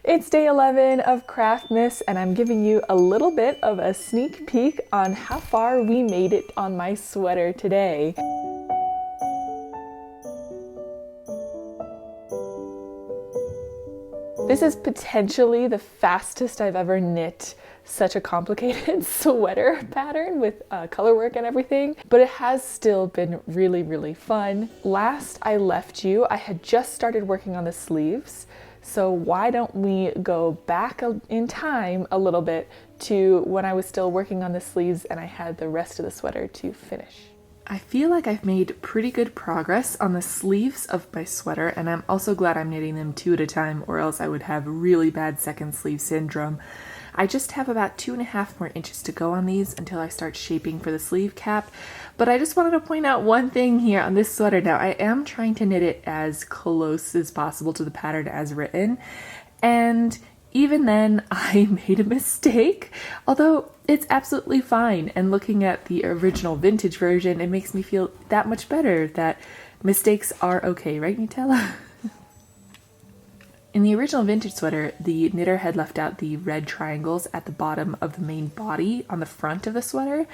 It's day 11 of Craftmas, and I'm giving you a little bit of a sneak peek on how far we made it on my sweater today. This is potentially the fastest I've ever knit such a complicated sweater pattern with color work and everything, but it has still been really, really fun. Last I left you, I had just started working on the sleeves, so why don't we go back in time a little bit to when I was still working on the sleeves and I had the rest of the sweater to finish. I feel like I've made pretty good progress on the sleeves of my sweater, and I'm also glad I'm knitting them 2 at a time, or else I would have really bad second sleeve syndrome. I just have about 2.5 more inches to go on these until I start shaping for the sleeve cap, but I just wanted to point out one thing here on this sweater. Now, I am trying to knit it as close as possible to the pattern as written, and even then I made a mistake, although it's absolutely fine, and looking at the original vintage version, it makes me feel that much better that mistakes are okay, right, Nutella? In the original vintage sweater, the knitter had left out the red triangles at the bottom of the main body on the front of the sweater,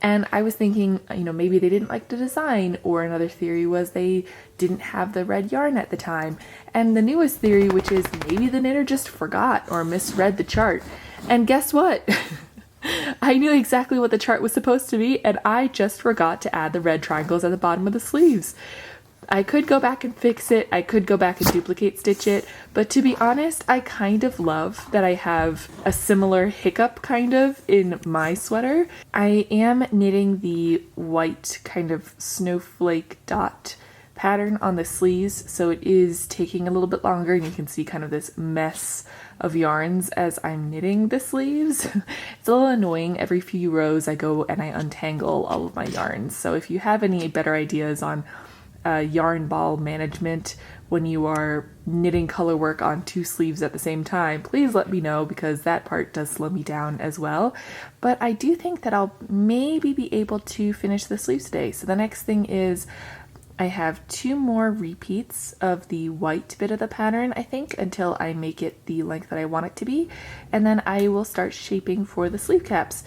and I was thinking, maybe they didn't like the design, or another theory was they didn't have the red yarn at the time, and the newest theory, which is maybe the knitter just forgot or misread the chart. And guess what? I knew exactly what the chart was supposed to be, and I just forgot to add the red triangles at the bottom of the sleeves. I could go back and fix it, I could go back and duplicate stitch it, but to be honest, I kind of love that I have a similar hiccup kind of in my sweater. I am knitting the white kind of snowflake dot pattern on the sleeves, so it is taking a little bit longer, and you can see kind of this mess of yarns as I'm knitting the sleeves. It's a little annoying. Every few rows I go and I untangle all of my yarns, so if you have any better ideas on yarn ball management when you are knitting color work on 2 sleeves at the same time, please let me know, because that part does slow me down as well. But I do think that I'll maybe be able to finish the sleeves today. So the next thing is I have 2 more repeats of the white bit of the pattern, I think, until I make it the length that I want it to be, and then I will start shaping for the sleeve caps.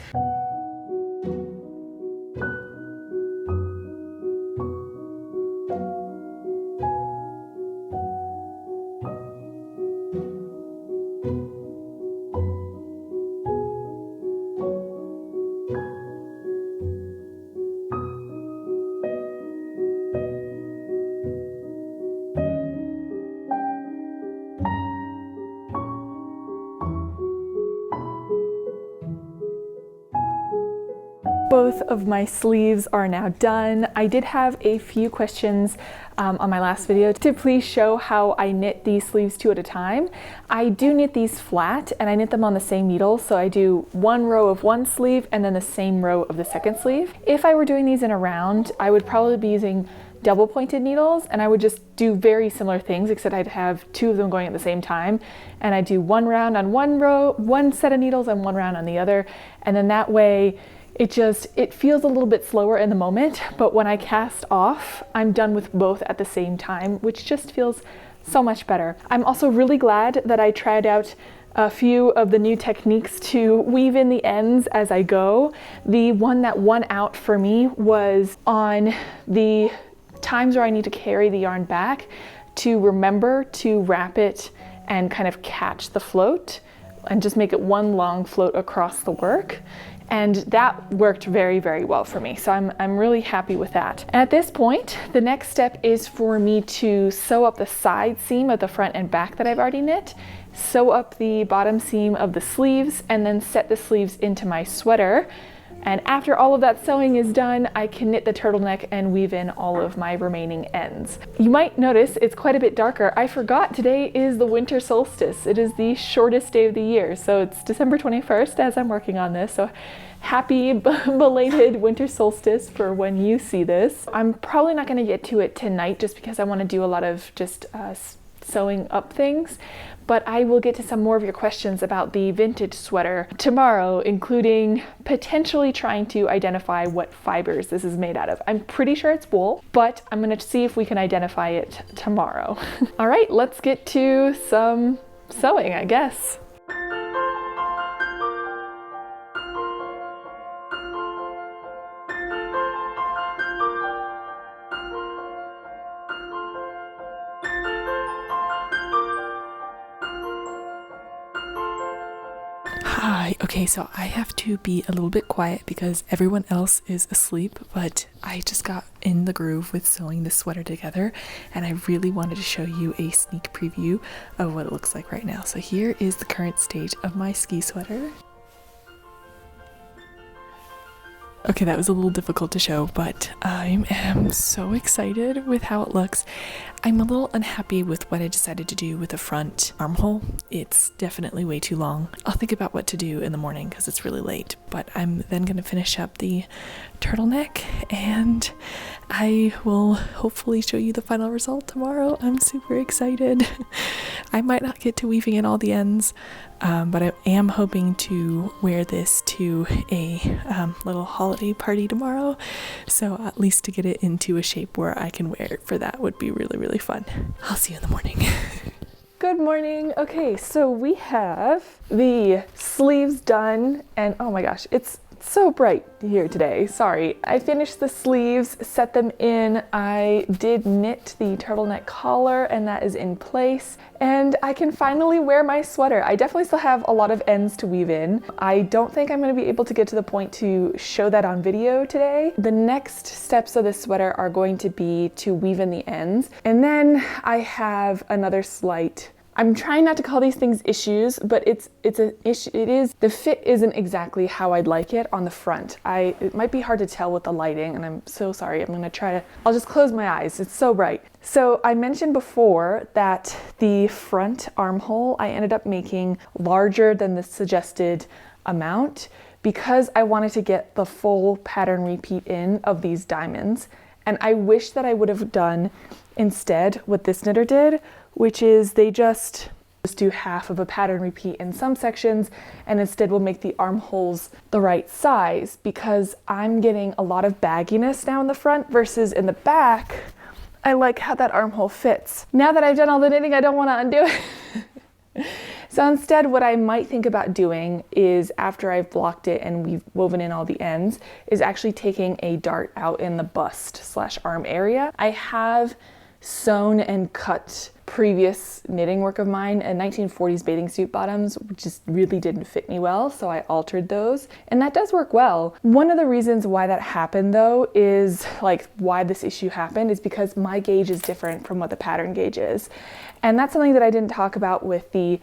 Both of my sleeves are now done. I did have a few questions on my last video to please show how I knit these sleeves 2 at a time. I do knit these flat, and I knit them on the same needle, so I do 1 row of one sleeve and then the same row of the second sleeve. If I were doing these in a round, I would probably be using double pointed needles, and I would just do very similar things, except I'd have 2 of them going at the same time, and I do 1 round on one row, 1 set of needles, and 1 round on the other, and then that way it feels a little bit slower in the moment, but when I cast off, I'm done with both at the same time, which just feels so much better. I'm also really glad that I tried out a few of the new techniques to weave in the ends as I go. The one that won out for me was on the times where I need to carry the yarn back to remember to wrap it and kind of catch the float and just make it one long float across the work. And that worked very, very well for me. So I'm really happy with that. And at this point, the next step is for me to sew up the side seam of the front and back that I've already knit, sew up the bottom seam of the sleeves, and then set the sleeves into my sweater. And after all of that sewing is done, I can knit the turtleneck and weave in all of my remaining ends. You might notice it's quite a bit darker. I forgot today is the winter solstice. It is the shortest day of the year. So it's December 21st as I'm working on this. So happy belated winter solstice for when you see this. I'm probably not gonna get to it tonight just because I wanna do a lot of just sewing up things, but I will get to some more of your questions about the vintage sweater tomorrow, including potentially trying to identify what fibers this is made out of. I'm pretty sure it's wool, but I'm gonna see if we can identify it tomorrow. All right, let's get to some sewing, I guess. Hi, okay, so I have to be a little bit quiet because everyone else is asleep, but I just got in the groove with sewing this sweater together, and I really wanted to show you a sneak preview of what it looks like right now. So here is the current stage of my ski sweater. Okay, that was a little difficult to show, but I am so excited with how it looks. I'm a little unhappy with what I decided to do with the front armhole. It's definitely way too long. I'll think about what to do in the morning because it's really late, but I'm then going to finish up the turtleneck and I will hopefully show you the final result tomorrow. I'm super excited. I might not get to weaving in all the ends, but I am hoping to wear this to a little holiday party tomorrow. So at least to get it into a shape where I can wear it for that would be really, really fun. I'll see you in the morning. Good morning. Okay, so we have the sleeves done and oh my gosh, it's so bright here today. Sorry. I finished the sleeves, set them in. I did knit the turtleneck collar and that is in place. And I can finally wear my sweater. I definitely still have a lot of ends to weave in. I don't think I'm going to be able to get to the point to show that on video today. The next steps of this sweater are going to be to weave in the ends. And then I have another slight, I'm trying not to call these things issues, but it's an issue. It is, the fit isn't exactly how I'd like it on the front. It might be hard to tell with the lighting and I'm so sorry. I'm gonna try to, I'll just close my eyes. It's so bright. So I mentioned before that the front armhole, I ended up making larger than the suggested amount because I wanted to get the full pattern repeat in of these diamonds. And I wish that I would have done instead what this knitter did, which is they just do half of a pattern repeat in some sections and instead will make the armholes the right size because I'm getting a lot of bagginess now in the front versus in the back. I like how that armhole fits. Now that I've done all the knitting, I don't want to undo it. So instead, what I might think about doing is after I've blocked it and we've woven in all the ends, is actually taking a dart out in the bust/arm area. I have sewn and cut previous knitting work of mine and 1940s bathing suit bottoms just really didn't fit me well, so I altered those and that does work well. One of the reasons why that happened though is like why this issue happened is because my gauge is different from what the pattern gauge is, and that's something that I didn't talk about with the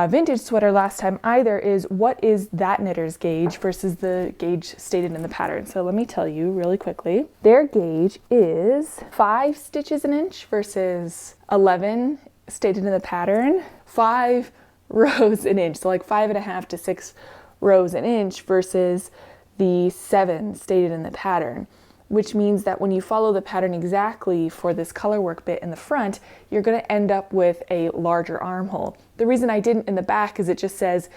vintage sweater last time either, is what is that knitter's gauge versus the gauge stated in the pattern. So let me tell you really quickly. Their gauge is 5 stitches an inch versus 11 stated in the pattern, 5 rows an inch. So like 5.5 to 6 rows an inch versus the 7 stated in the pattern, which means that when you follow the pattern exactly for this color work bit in the front, you're going to end up with a larger armhole. The reason I didn't in the back is it just says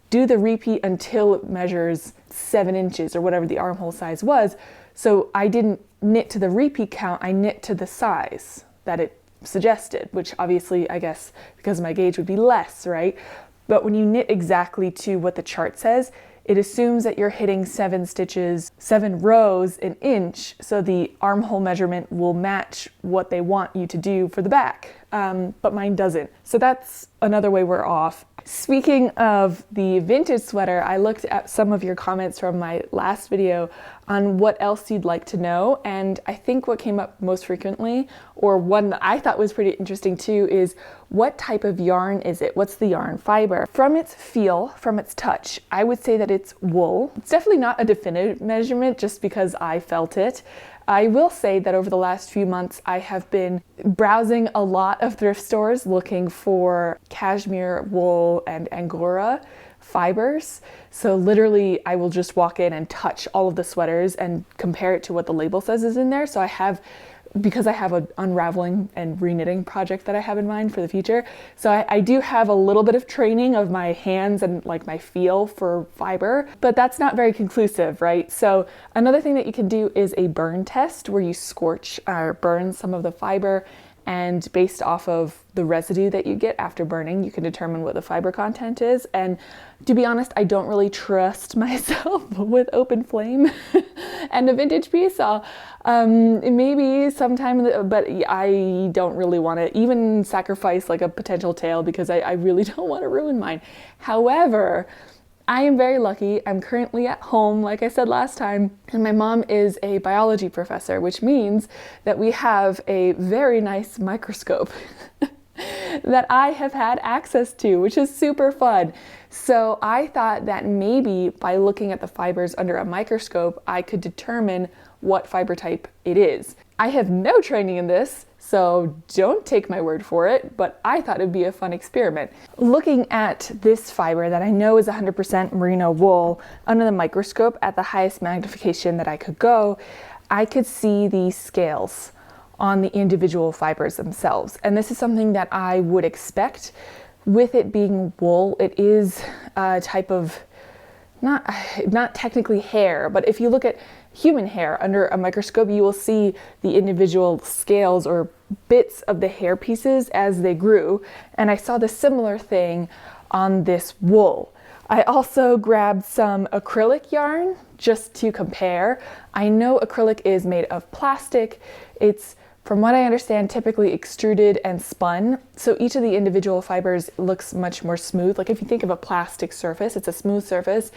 do the repeat until it measures 7 inches or whatever the armhole size was. So I didn't knit to the repeat count, I knit to the size that it suggested, which obviously I guess because of my gauge would be less, right? But when you knit exactly to what the chart says, it assumes that you're hitting 7 stitches, 7 rows an inch, so the armhole measurement will match what they want you to do for the back, but mine doesn't. So that's another way we're off. Speaking of the vintage sweater, I looked at some of your comments from my last video on what else you'd like to know, and I think what came up most frequently, or one that I thought was pretty interesting too, is what type of yarn is it? What's the yarn fiber? From its feel, from its touch, I would say that it's wool. It's definitely not a definitive measurement just because I felt it. I will say that over the last few months, I have been browsing a lot of thrift stores looking for cashmere, wool, and Angora fibers. So literally, I will just walk in and touch all of the sweaters and compare it to what the label says is in there. So I have, because I have an unraveling and reknitting project that I have in mind for the future. So I do have a little bit of training of my hands and like my feel for fiber, but that's not very conclusive, right? So another thing that you can do is a burn test where you scorch or burn some of the fiber and based off of the residue that you get after burning, you can determine what the fiber content is. And to be honest, I don't really trust myself with open flame and a vintage piece. Maybe sometime, but I don't really want to even sacrifice like a potential tail because I really don't want to ruin mine. However, I am very lucky. I'm currently at home, like I said last time, and my mom is a biology professor, which means that we have a very nice microscope that I have had access to, which is super fun. So I thought that maybe by looking at the fibers under a microscope, I could determine what fiber type it is. I have no training in this, so don't take my word for it, but I thought it'd be a fun experiment. Looking at this fiber that I know is 100% merino wool under the microscope at the highest magnification that I could go, I could see the scales on the individual fibers themselves. And this is something that I would expect with it being wool. It is a type of, not technically hair, but if you look at human hair under a microscope, you will see the individual scales or bits of the hair pieces as they grew. And I saw the similar thing on this wool. I also grabbed some acrylic yarn just to compare. I know acrylic is made of plastic. It's, from what I understand, typically extruded and spun. So each of the individual fibers looks much more smooth. Like if you think of a plastic surface, it's a smooth surface,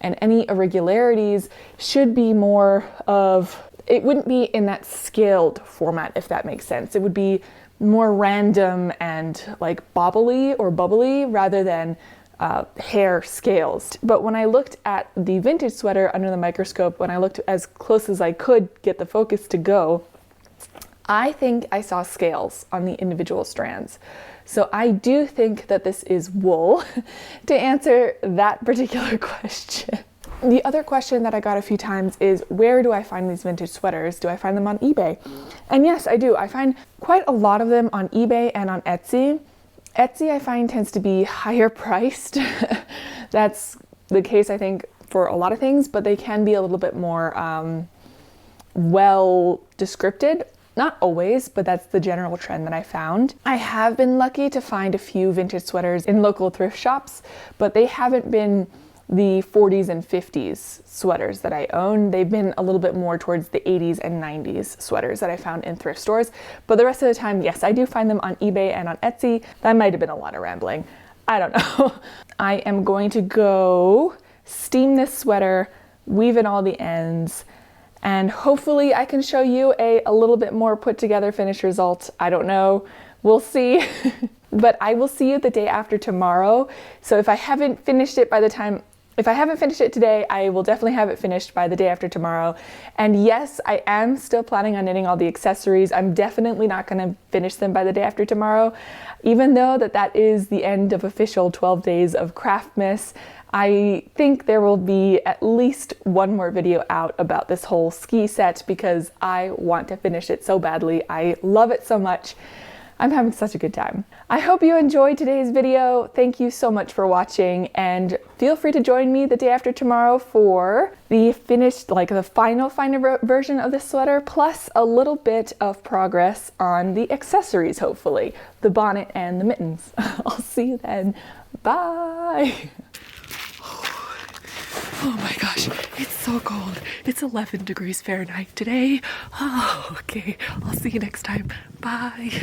and any irregularities should be more of, it wouldn't be in that scaled format, if that makes sense. It would be more random and like bobbly or bubbly rather than hair scales. But when I looked at the vintage sweater under the microscope, when I looked as close as I could get the focus to go, I think I saw scales on the individual strands. So I do think that this is wool to answer that particular question. The other question that I got a few times is, where do I find these vintage sweaters? Do I find them on eBay? And yes, I do. I find quite a lot of them on eBay and on Etsy. Etsy, I find, tends to be higher priced. That's the case, I think, for a lot of things, but they can be a little bit more well descripted. Not always, but that's the general trend that I found. I have been lucky to find a few vintage sweaters in local thrift shops, but they haven't been the 40s and 50s sweaters that I own. They've been a little bit more towards the 80s and 90s sweaters that I found in thrift stores. But the rest of the time, yes, I do find them on eBay and on Etsy. That might have been a lot of rambling. I don't know. I am going to go steam this sweater, weave in all the ends, and hopefully I can show you a little bit more put together finished result. I don't know, we'll see. But I will see you the day after tomorrow. So if I haven't finished it today, I will definitely have it finished by the day after tomorrow. And yes, I am still planning on knitting all the accessories. I'm definitely not gonna finish them by the day after tomorrow, even though that is the end of official 12 days of Craftmas. I think there will be at least one more video out about this whole ski set because I want to finish it so badly. I love it so much. I'm having such a good time. I hope you enjoyed today's video. Thank you so much for watching, and feel free to join me the day after tomorrow for the finished, like the final version of this sweater, plus a little bit of progress on the accessories, hopefully, the bonnet and the mittens. I'll see you then. Bye. Oh my gosh, it's so cold. It's 11 degrees Fahrenheit today. Oh, okay. I'll see you next time. Bye.